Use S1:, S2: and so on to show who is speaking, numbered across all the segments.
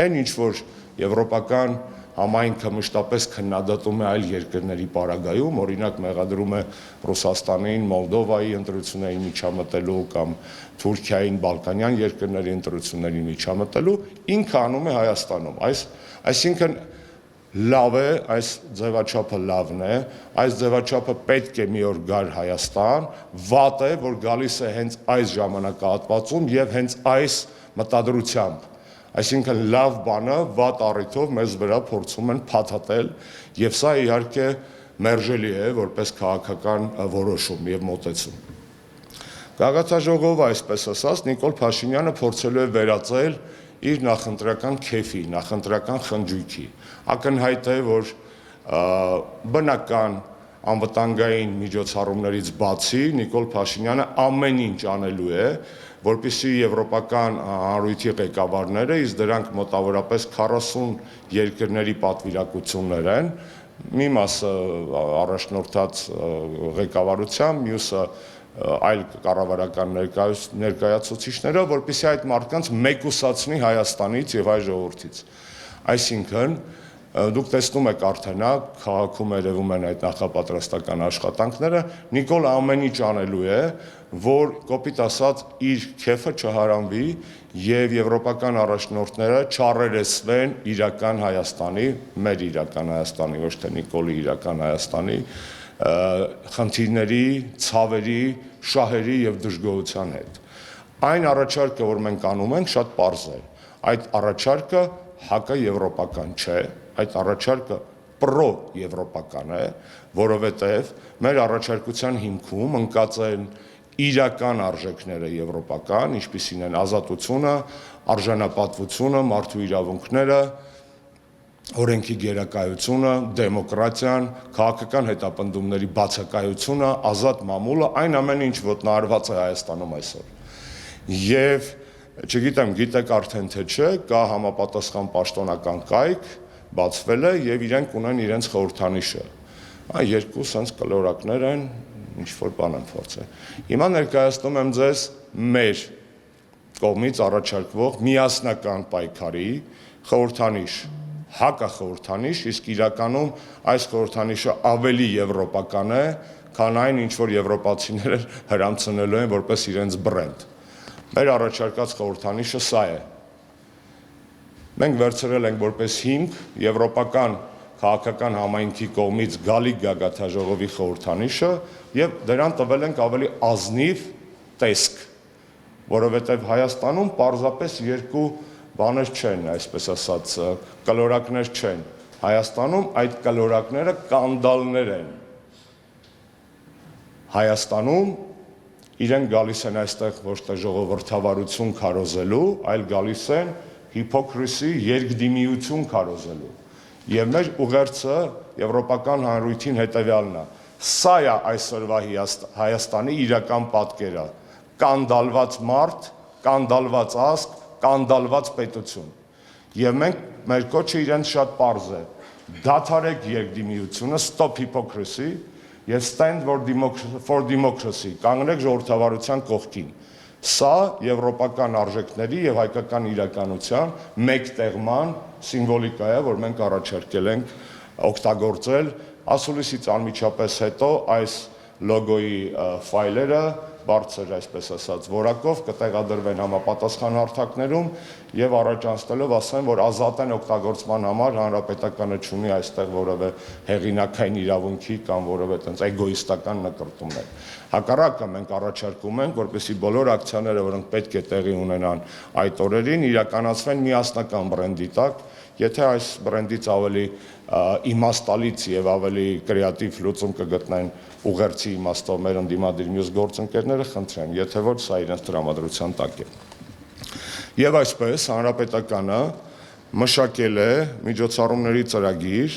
S1: Այն ինչ որ եվրոպական համայնքը մշտապես քննադատում է այլ երկրների պարագայում, օրինակ մեղադրում է Ռուսաստանին, Մոլդովայի ընտրություններին միջամտելու կամ Թուրքիային, Բալկանյան երկրների ընտրություններին միջամտելու, ինքը անում է Հայաստանում։ Այսինքն լավ է, այս ձևաչափը լավն է, այս ձևաչափը պետք է մի օր գար Հայաստան, վատ է, որ գալիս է հենց այս ժամանակահատվածում եւ հենց այս մտադրությամբ։ Այսինքն լավ բանը վատ առիթով մեզ վրա փորձում են փաթաթել եւ սա իհարկե մերժելի է որպես քաղաքական որոշում եւ մոտեցում։ Գագաթնաժողովը, այսպես ասած, Նիկոլ Փաշինյանը փորձելու է վերածել իր նախընտրական քեֆի, նախընտրական խնջույքի։ Ակնհայտ է, որ բնական անվտանգային միջոցառումներից բացի Նիկոլ Փաշինյանը ամեն ինչ անելու է, որպեսզի եվրոպական հանրույթի ղեկավարները, իսկ դրանք մոտավորապես 40 երկրների պատվիրակություններ են, մի մասը առաջնորդած ղեկավարությամբ, մյուսը այլ կառավարական ներկայացուցիչները, որպեսզի այդ մարդկանց մեկուսացնի Հայաստանից եւ այլ ժողովրդից։ Այսինքն դուք տեսնում եք արդեն, քաղաքում երևում են այդ նախապատրաստական աշխատանքները, Նիկոլը ամեն ինչ անելու է, որ կոպիտ ասած իր քեֆը չհարանվի եւ եվրոպական առաջնորդները չառերեսվեն իրական Հայաստանի, մեր իրական Հայաստանի, ոչ թե Նիկոլի իրական Հայաստանի խնդիրների, ցավերի, շահերի եւ դժգոհության հետ։ Այն առաջարկը, որ մենք անում ենք, շատ պարզ է։ Այդ առաջարկը հակաեվրոպական չէ, այդ առաջարկը պրո-եվրոպական է, որովհետև մեր առաջարկության հիմքում ընկած են իրական արժեքները եվրոպական, ինչպիսին են ազատությունը, արժանապատվությունը, մարդու իրավունքները, օրենքի գերակայությունը, դեմոկրատիան, քաղաքական հետապնդումների բացակայությունը, ազատ մամուլը, այն ամենը, ինչ ոտնահարված է Հայաստանում այսօր։ Եվ չգիտեմ, գիտեք արդեն թե չէ, կա համապատասխան պաշտոնական կայք, բացվել է եւ իրենք ունեն իրենց խորհրդանիշը։ Երկու sense կլորակներ են, ինչ որ բան են փորձել։ Հիմա ներկայացնում եմ ձեզ մեր կողմից առաջարկվող միասնական պայքարի խորհրդանիշ, հակախորհրդանիշ, իսկ իրականում այս խորհրդանիշը ավելի եվրոպական է, քան այն, ինչ որ եվրոպացիները հրամցնելու են որպես իրենց բրենդ։ Մեր առաջարկած խորհրդանիշը սա է։ Մենք վերցրել ենք որպես հիմք եվրոպական քաղաքական համայնքի կողմից գալիք գագաթնաժողովի խորհրդանիշը եւ դրան տվել ենք ավելի ազնիվ տեսք, որովհետեւ Հայաստանում պարզապես երկու բաներ չեն, այսպես ասած, կլորակներ չեն։ Հայաստանում այդ կլորակները կանդալներ են։ Հայաստանում իրենք գալիս են այստեղ ոչ թե ժողովրդավարություն քարոզելու, այլ գալիս են հիփոկրիսի երկդիմիություն քարոզելու։ Եվ մեր ուղերձը եվրոպական հանրույթին հետևյալն է. սա է այսօրվա Հայաստանի իրական պատկերը, կանդալված մարդ, կանդալված ազգ, կանդալված պետություն։ Եվ մեր կոչը իրենց շատ պարզ է. դադարեք երկդիմիությունը, stop hypocrisy եւ stand for democracy, կանգնեք ժողովրդավարության կողքին։ Սա եվրոպական արժեքների եւ հայկական իրականության մեկտեղման սիմվոլիկա է, որ մենք առաջարկել ենք օգտագործել ասուլիսից անմիջապես հետո այս լոգոյի ֆայլերը բարձր, այսպես ասած, որակով կտեղադրվեն համապատասխան հարթակներում եւ առաջանցնելով ասեմ, որ ազատ են օգտագործման համար հանրապետականը չունի այստեղ որևէ հեղինակային իրավունքի կամ որևէ տենց էգոիստական նկրտումներ։ Հակառակը մենք առաջարկում ենք, որպեսզի բոլոր ակցիաները, որոնք պետք է տեղի ունենան այդ օրերին, իրականացվեն միասնական բրենդի տակ։ Եթե այս բրենդից ավելի իմաստալից եւ ավելի կրեատիվ լուծում կգտնեն ուղերձի իմաստով մեր ընդդիմադիր մյուս գործընկերները, խնդրեմ, եթե ոչ սա իրենց տրամադրության տակ է։ Եվ այսպես հանրապետականը մշակել է միջոցառումների ծրագիր,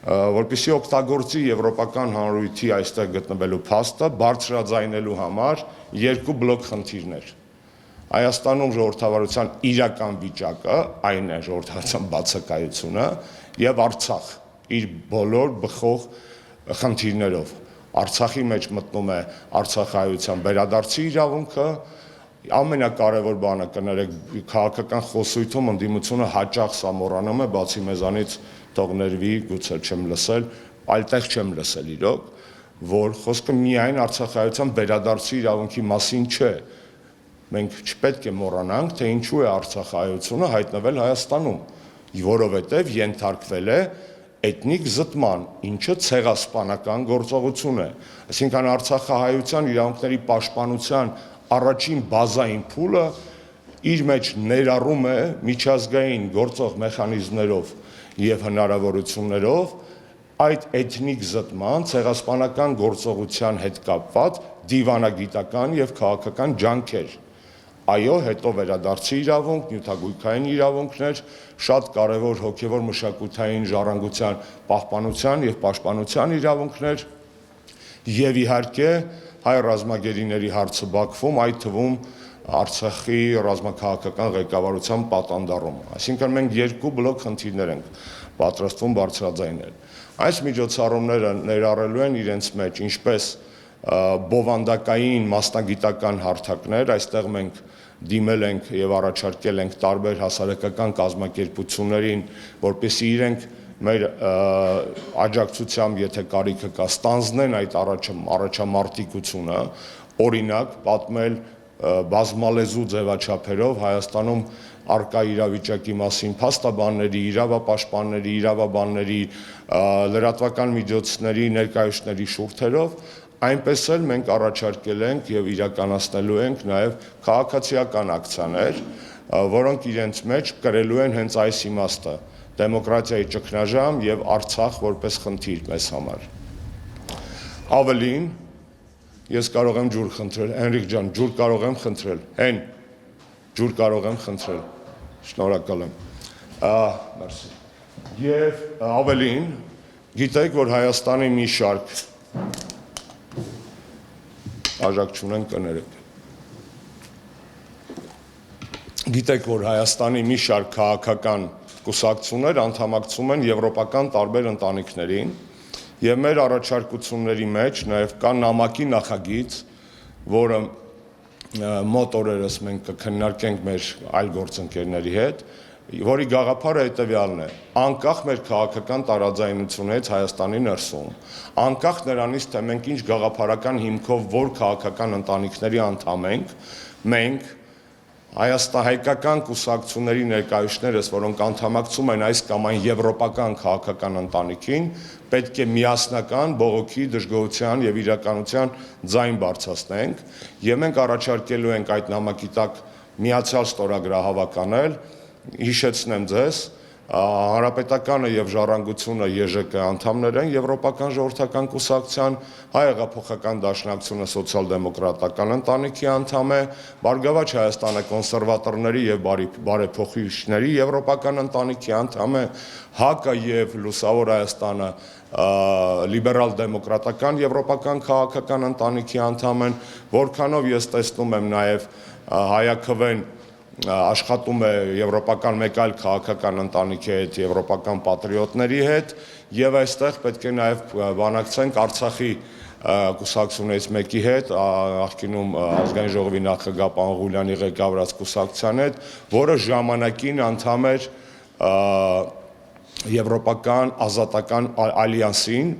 S1: որպեսզի օգտագործի եվրոպական հանրույթի այստեղ գտնվելու փաստը բարձրաձայնելու համար երկու բլոկ խնդիրներ։ Հայաստանում ժողովրդավարության իրական վիճակը, այն է ժողովրդավարության բացակայությունը եւ Արցախ իր բոլոր բխող խնդիրներով։ Արցախի մեջ մտնում է արցախայության վերադարձի իրավունքը, ամենակարևոր բանը կներեք քաղաքական խոսույթում ընդդիմությունը հաճախ սա մոռանում է, բացի մեզանից թող ներվի, գուցե չեմ լսել, այլտեղ չեմ լսել իրոք, որ խոսքը միայն արցախայցյան վերադարձի իրավունքի մասին չէ։ Մենք չպետք է մոռանանք, թե ինչու է արցախայությունը հայտնվել Հայաստանում, որովհետև ենթարկվել է էթնիկ զտման, ինչը ցեղասպանական գործողություն է։ Այսինքն արցախահայության իրավունքների պաշտպանության առաջին բազային փուլը իր մեջ ներառում է միջազգային գործող մեխանիզմներով եւ հնարավորություններով այդ էթնիկ զտման ցեղասպանական գործողության հետ կապված դիվանագիտական եւ քաղաքական ջանքեր։ Այո, հետո վերադարձի իրավունք, նյութագույքային իրավունքներ, շատ կարևոր հոգևոր մշակութային ժառանգության պահպանության եւ պաշտպանության իրավունքներ եւ իհարկե հայ ռազմագերիների հարցը Բաքվում, այդ թվում Արցախի ռազմաքաղաքական ղեկավարության պատանդառումը։ Այսինքն մենք երկու բլոկ խնդիրներ ենք պատրաստվում բարձրաձայնել։ Այս միջոցառումները ներառելու են իրենց մեջ ինչպես բովանդակային մասնագիտական հարթակներ, այստեղ մենք դիմել ենք եւ առաջարկել ենք տարբեր հասարակական կազմակերպություններին, որպեսզի իրենք մեր աջակցությամբ, եթե կարիքը կա, ստանձնեն այդ առաջամարտիկությունը, օրինակ պատմել բազմալեզու ձևաչափերով Հայաստանում արկա իրավիճակի մասին փաստաբանների, իրավապաշտպանների, իրավաբանների, լրատվական միջոցների ներկայացուցիչների շուրթերով, այնպես էլ մենք առաջարկել ենք եւ իրականացնելու ենք նաեւ քաղաքացիական ակցիաներ, որոնք իրենց մեջ կրելու են հենց այս իմաստը՝ դեմոկրատիայի ճգնաժամ եւ Արցախ որպես խնդիր մեզ համար։ Ավելին, ես կարող եմ ջուր խնդրել, Հենրիկ ջան, ջուր կարող եմ խնդրել, ջուր կարող եմ խնդրել, շնորհակալ եմ, մերսի։ Եվ ավելին, գիտեք, որ Հայաստանի մի շարք աջակցություն կներեք։ Գիտեք, որ Հայաստանի մի շարք քաղաքական կուսակցություններ անդամակցում են եվրոպական տարբեր ընտանիքներին եւ մեր առաջարկությունների մեջ նաեւ կա նամակի նախագիծ, որը մոտ օրերս մենք կքննարկենք մեր այլ գործընկերների հետ, որի գաղափարը հետեւյալն է. անկախ մեր քաղաքական տարաձայնությունից Հայաստանի ներսում, անկախ նրանից, թե մենք ինչ գաղափարական հիմքով որ քաղաքական ընտանիքների անդամ ենք, մենք հայկական կուսակցությունների ներկայացուցիչներս, որոնք անդամակցում են այս կամ այն եվրոպական քաղաքական ընտանիքին, պետք է միասնական բողոքի, դժգոհության եւ իրականության ձայն բարձրացնենք, եւ մենք առաջարկելու ենք այդ նամակի տակ միացյալ ստորագրահավաք անել, հիշեցնեմ ձեզ, Հանրապետականը եւ Ժառանգությունը ԵԺԿ անդամներ են Եվրոպական ժողովրդական կուսակցության, Հայ հեղափոխական դաշնակցությունը սոցիալ-դեմոկրատական ընտանիքի անդամ է, Բարգավաճ Հայաստանը կոնսերվատորների եւ բարեփոխիչների Եվրոպական ընտանիքի անդամ է, ՀԱԿ-ը եւ Լուսավոր Հայաստանը լիբերալ-դեմոկրատական եվրոպական քաղաքական ընտանիքի անդամ են, որքանով ես տեսնում եմ նաեւ հայաքվեն աշխատում է եվրոպական մեկ այլ քաղաքական ընտանիքի հետ, եվրոպական պատրիոտների հետ եւ այստեղ պետք է նաեւ բանակցենք Արցախի կուսակցությունից մեկի հետ, նախկինում ազգային ժողովի նախագահ պարոն Ղուլյանի ղեկավարած կուսակցության հետ, որը ժամանակին անդամ էր Եվրոպական ազատական ալյանսին,